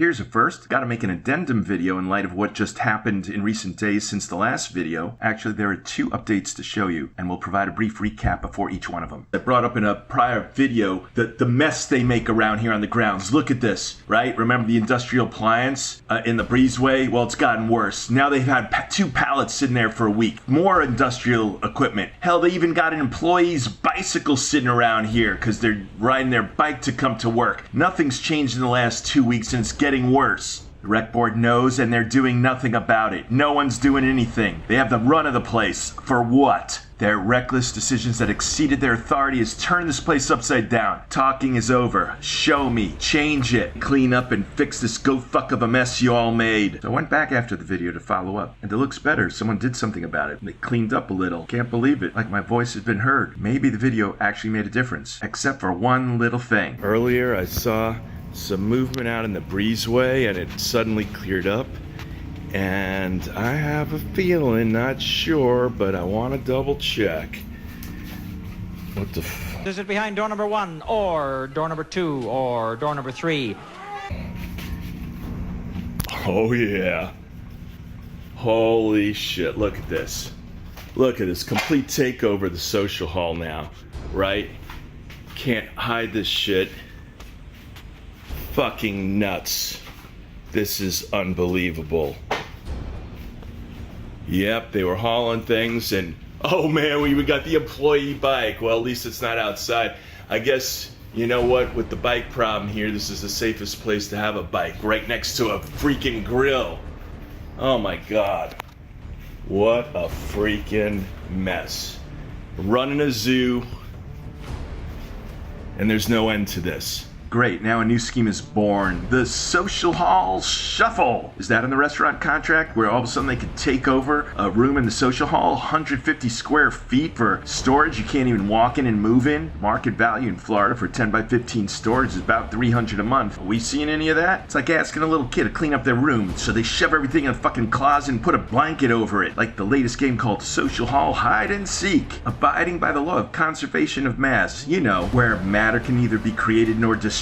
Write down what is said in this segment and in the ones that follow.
Here's a first. Gotta make an addendum video in light of what just happened in recent days since the last video. Actually, there are 2 updates to show you, and we'll provide a brief recap before each one of them. I brought up in a prior video the mess they make around here on the grounds. Look at this, right? Remember the industrial appliance in the breezeway? Well, it's gotten worse. Now they've had 2 pallets sitting there for a week. More industrial equipment. Hell, they even got an employee's bicycle sitting around here because they're riding their bike to come to work. Nothing's changed in the last 2 weeks, and it's getting worse. The rec board knows, and they're doing nothing about it. No one's doing anything. They have the run of the place. For what? Their reckless decisions that exceeded their authority has turned this place upside down. Talking is over. Show me. Change it. Clean up and fix this go-fuck of a mess you all made. So I went back after the video to follow up, and it looks better. Someone did something about it. They cleaned up a little. Can't believe it. Like my voice has been heard. Maybe the video actually made a difference, except for one little thing. Earlier I saw some movement out in the breezeway and it suddenly cleared up, and I have a feeling, not sure, but I want to double check. What the Is it behind door number 1 or door number 2 or door number 3? Oh yeah, holy shit, look at this. Look at this complete takeover of the social hall now, right? Can't hide this shit. Fucking nuts. This is unbelievable. Yep, they were hauling things, and oh man, we even got the employee bike. Well, at least it's not outside. I guess, you know what, with the bike problem here, this is the safest place to have a bike, right next to a freaking grill. Oh my god. What a freaking mess. Running a zoo, and there's no end to this. Great, now a new scheme is born. The Social Hall Shuffle. Is that in the restaurant contract where all of a sudden they could take over a room in the social hall? 150 square feet for storage you can't even walk in and move in. Market value in Florida for 10 by 15 storage is about $300 a month. Are we seeing any of that? It's like asking a little kid to clean up their room, so they shove everything in a fucking closet and put a blanket over it. Like the latest game called Social Hall Hide and Seek. Abiding by the law of conservation of mass. You know, where matter can neither be created nor destroyed,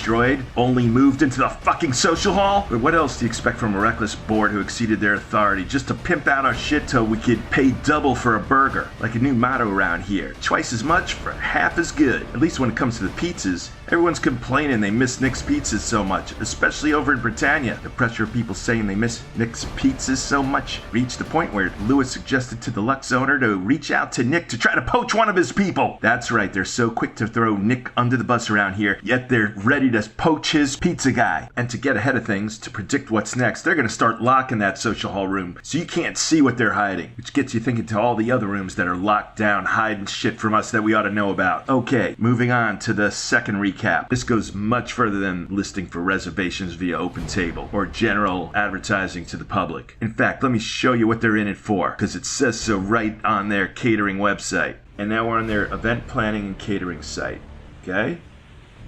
only moved into the fucking social hall? But what else do you expect from a reckless board who exceeded their authority just to pimp out our shit so we could pay double for a burger? Like a new motto around here. Twice as much for half as good. At least when it comes to the pizzas. Everyone's complaining they miss Nick's Pizzas so much, especially over in Britannia. The pressure of people saying they miss Nick's Pizzas so much reached the point where Lewis suggested to the Lux owner to reach out to Nick to try to poach one of his people. That's right, they're so quick to throw Nick under the bus around here, yet they're ready to poach his pizza guy. And to get ahead of things, to predict what's next, they're gonna start locking that social hall room so you can't see what they're hiding, which gets you thinking to all the other rooms that are locked down, hiding shit from us that we ought to know about. Okay, moving on to the second recap. This goes much further than listing for reservations via Open Table or general advertising to the public. In fact, let me show you what they're in it for, because it says so right on their catering website. And now we're on their event planning and catering site. Okay?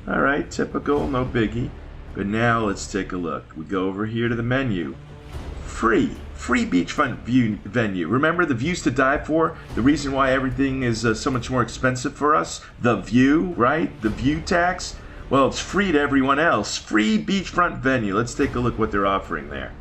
Alright, typical, no biggie. But now let's take a look. We go over here to the menu. Free beachfront venue. Remember the views to die for? The reason why everything is so much more expensive for us? The view, right? The view tax? Well, it's free to everyone else. Free beachfront venue. Let's take a look what they're offering there.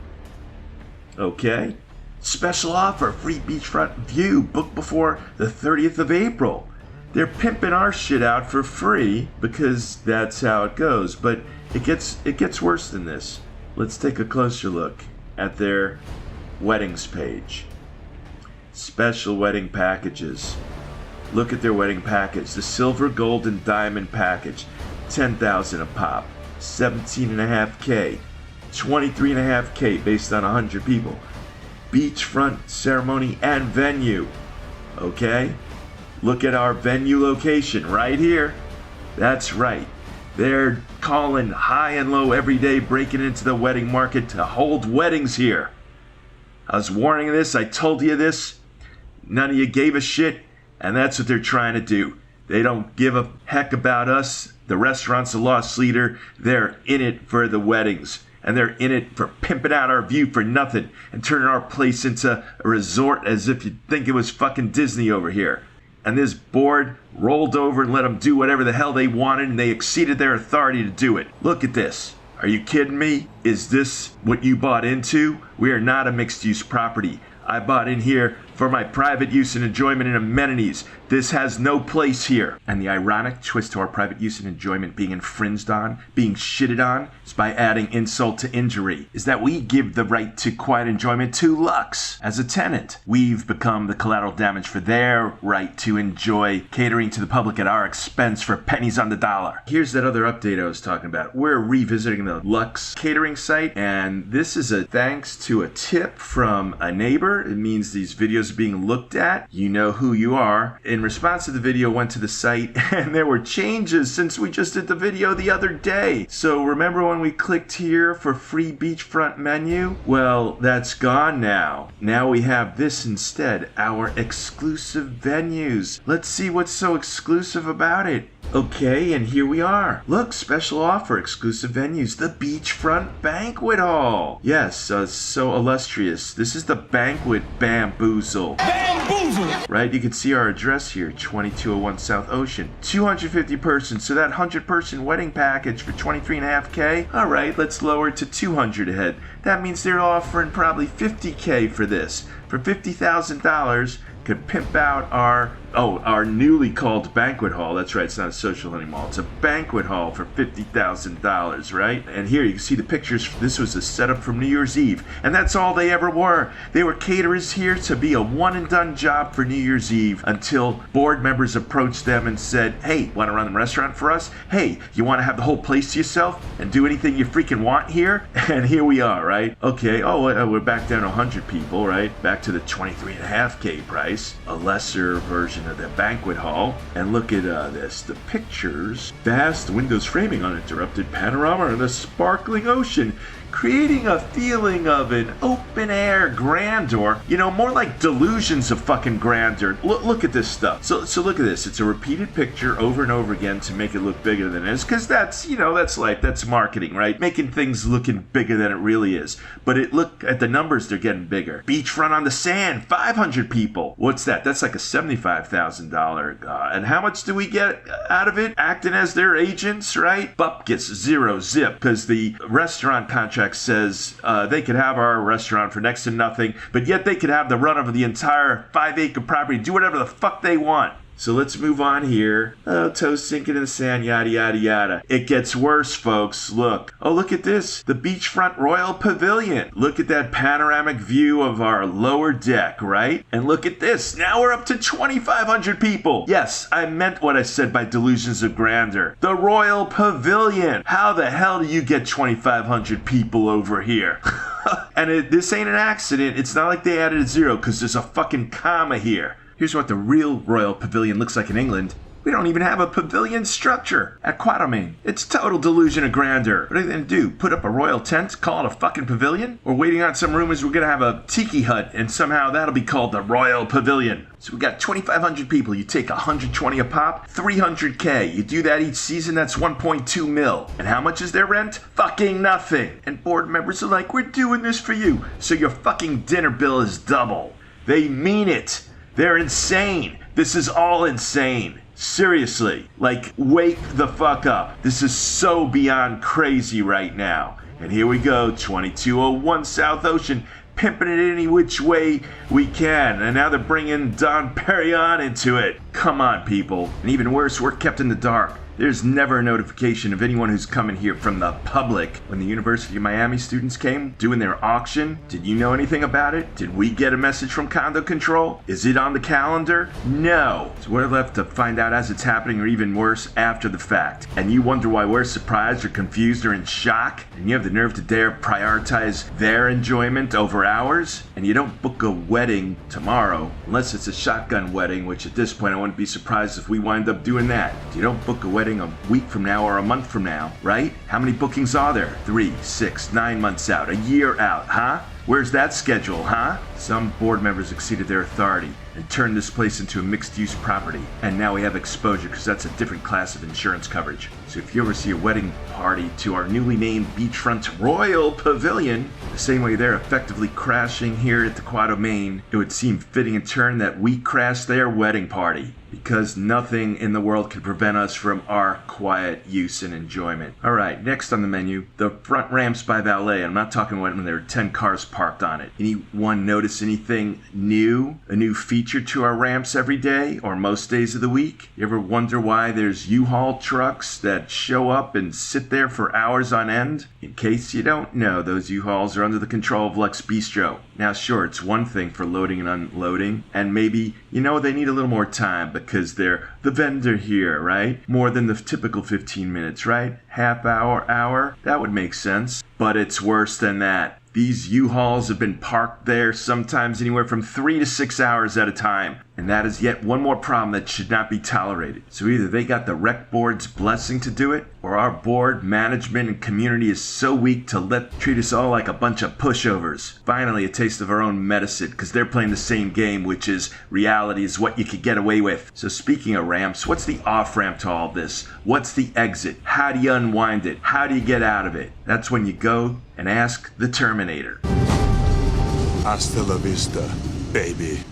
Okay. Special offer, free beachfront view. Book before the 30th of April. They're pimping our shit out for free because that's how it goes. But it gets worse than this. Let's take a closer look at their weddings page. Special wedding packages. Look at their wedding package. The silver, gold, and diamond package. $10,000 a pop. $17.5K. $23.5K based on 100 people. Beachfront ceremony and venue. Okay? Look at our venue location right here. That's right. They're calling high and low every day, breaking into the wedding market to hold weddings here. I was warning this, I told you this. None of you gave a shit, and that's what they're trying to do. They don't give a heck about us. The restaurant's a loss leader. They're in it for the weddings. And they're in it for pimping out our view for nothing and turning our place into a resort as if you'd think it was fucking Disney over here. And this board rolled over and let them do whatever the hell they wanted, and they exceeded their authority to do it. Look at this. Are you kidding me? Is this what you bought into? We are not a mixed-use property. I bought in here for my private use and enjoyment and amenities. This has no place here. And the ironic twist to our private use and enjoyment being infringed on, being shitted on, is by adding insult to injury, is that we give the right to quiet enjoyment to Lux as a tenant. We've become the collateral damage for their right to enjoy catering to the public at our expense for pennies on the dollar. Here's that other update I was talking about. We're revisiting the Lux catering site, and this is a thanks to a tip from a neighbor. It means these videos are being looked at. You know who you are. In response to the video, went to the site, and there were changes since we just did the video the other day. So remember when we clicked here for free beachfront menu? Well, that's gone now. Now we have this instead, our exclusive venues. Let's see what's so exclusive about it. Okay, and here we are. Look, special offer, exclusive venues, the Beachfront Banquet Hall. Yes, so illustrious. This is the banquet Bamboozle. Bamboozle! Right, you can see our address here, 2201 South Ocean. 250 persons, so that 100-person wedding package for $23.5K. All right, let's lower it to 200 a head. That means they're offering probably $50K for this. For $50,000, could pimp out our newly called banquet hall. That's right, it's not a social anymore. It's a banquet hall for $50,000, right? And here you can see the pictures. This was a setup from New Year's Eve, and that's all they ever were. They were caterers here to be a one-and-done job for New Year's Eve until board members approached them and said, hey, want to run the restaurant for us? Hey, you want to have the whole place to yourself and do anything you freaking want here? And here we are, right? Okay, we're back down to 100 people, right? Back to the $23.5K price, a lesser version of the banquet hall. And look at this, the pictures, vast windows framing uninterrupted panorama of the sparkling ocean, creating a feeling of an open-air grandeur, you know, more like delusions of fucking grandeur. Look at this stuff. So look at this. It's a repeated picture over and over again to make it look bigger than it is, because that's life, that's marketing, right? Making things looking bigger than it really is. But look at the numbers, they're getting bigger. Beachfront on the sand, 500 people. What's that? That's like a $75,000. And how much do we get out of it? Acting as their agents, right? Bup gets zero zip, because the restaurant contract says they could have our restaurant for next to nothing, but yet they could have the run of the entire 5-acre property, do whatever the fuck they want. So let's move on here. Oh, toes sinking in the sand, yada, yada, yada. It gets worse, folks. Look. Oh, look at this. The Beachfront Royal Pavilion. Look at that panoramic view of our lower deck, right? And look at this. Now we're up to 2,500 people. Yes, I meant what I said by delusions of grandeur. The Royal Pavilion. How the hell do you get 2,500 people over here? And this ain't an accident. It's not like they added a zero because there's a fucking comma here. Here's what the real Royal Pavilion looks like in England. We don't even have a pavilion structure at Quatermain. It's total delusion of grandeur. What are they gonna do? Put up a royal tent, call it a fucking pavilion? We're waiting on some rumors we're gonna have a tiki hut, and somehow that'll be called the Royal Pavilion. So we got 2,500 people. You take 120 a pop, 300K. You do that each season, that's 1.2 mil. And how much is their rent? Fucking nothing. And board members are like, we're doing this for you, so your fucking dinner bill is double. They mean it. They're insane. This is all insane. Seriously. Like, wake the fuck up. This is so beyond crazy right now. And here we go, 2201 South Ocean, pimping it any which way we can. And now they're bringing Don Perignon into it. Come on, people. And even worse, we're kept in the dark. There's never a notification of anyone who's coming here from the public. When the University of Miami students came doing their auction, did you know anything about it? Did we get a message from Condo Control? Is it on the calendar? No. So we're left to find out as it's happening, or even worse, after the fact. And you wonder why we're surprised or confused or in shock? And you have the nerve to dare prioritize their enjoyment over ours? And you don't book a wedding tomorrow, unless it's a shotgun wedding, which at this point I wouldn't be surprised if we wind up doing that. You don't book a wedding a week from now or a month from now, right? How many bookings are there? 3, 6, 9 months out, a year out, huh? Where's that schedule, huh? Some board members exceeded their authority and turned this place into a mixed-use property. And now we have exposure because that's a different class of insurance coverage. So if you ever see a wedding party to our newly named Beachfront Royal Pavilion, the same way they're effectively crashing here at the Quatermain, it would seem fitting in turn that we crash their wedding party. because nothing in the world can prevent us from our quiet use and enjoyment. All right, next on the menu, the front ramps by valet. I'm not talking about when there are 10 cars parked on it. Anyone notice anything new, a new feature to our ramps every day or most days of the week? You ever wonder why there's U-Haul trucks that show up and sit there for hours on end? In case you don't know, those U-Hauls are under the control of Lux Bistro. Now, sure, it's one thing for loading and unloading, and maybe, they need a little more time because they're the vendor here, right? More than the typical 15 minutes, right? Half hour, that would make sense. But it's worse than that. These U-Hauls have been parked there sometimes anywhere from 3 to 6 hours at a time. And that is yet one more problem that should not be tolerated. So either they got the rec board's blessing to do it, or our board, management, and community is so weak to treat us all like a bunch of pushovers. Finally, a taste of our own medicine, because they're playing the same game, which is reality is what you could get away with. So speaking of ramps, what's the off-ramp to all this? What's the exit? How do you unwind it? How do you get out of it? That's when you go and ask the Terminator. Hasta la vista, baby.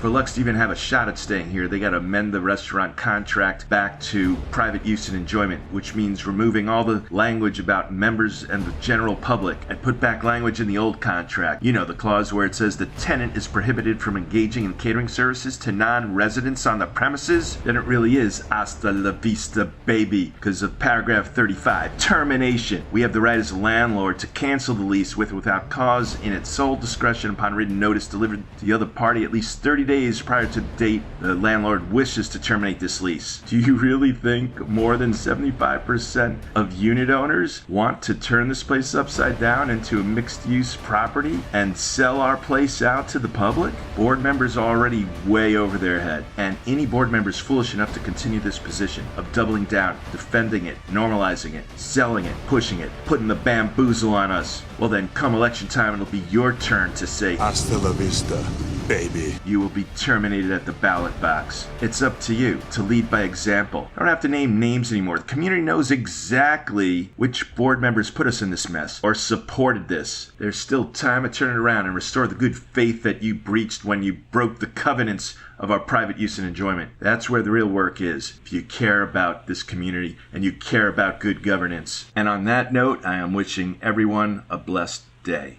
For Lux to even have a shot at staying here, they got to amend the restaurant contract back to private use and enjoyment, which means removing all the language about members and the general public and put back language in the old contract. The clause where it says the tenant is prohibited from engaging in catering services to non-residents on the premises. Then it really is hasta la vista, baby, because of paragraph 35, termination. We have the right as a landlord to cancel the lease with or without cause in its sole discretion upon written notice delivered to the other party at least 30 days prior to the date the landlord wishes to terminate this lease. Do you really think more than 75% of unit owners want to turn this place upside down into a mixed-use property and sell our place out to the public? Board members are already way over their head, and any board members foolish enough to continue this position of doubling down, defending it, normalizing it, selling it, pushing it, putting the bamboozle on us, well then, come election time, it'll be your turn to say, Hasta la vista, baby. You will be terminated at the ballot box. It's up to you to lead by example. I don't have to name names anymore. The community knows exactly which board members put us in this mess or supported this. There's still time to turn it around and restore the good faith that you breached when you broke the covenants of our private use and enjoyment. That's where the real work is, if you care about this community and you care about good governance. And on that note, I am wishing everyone a blessed day.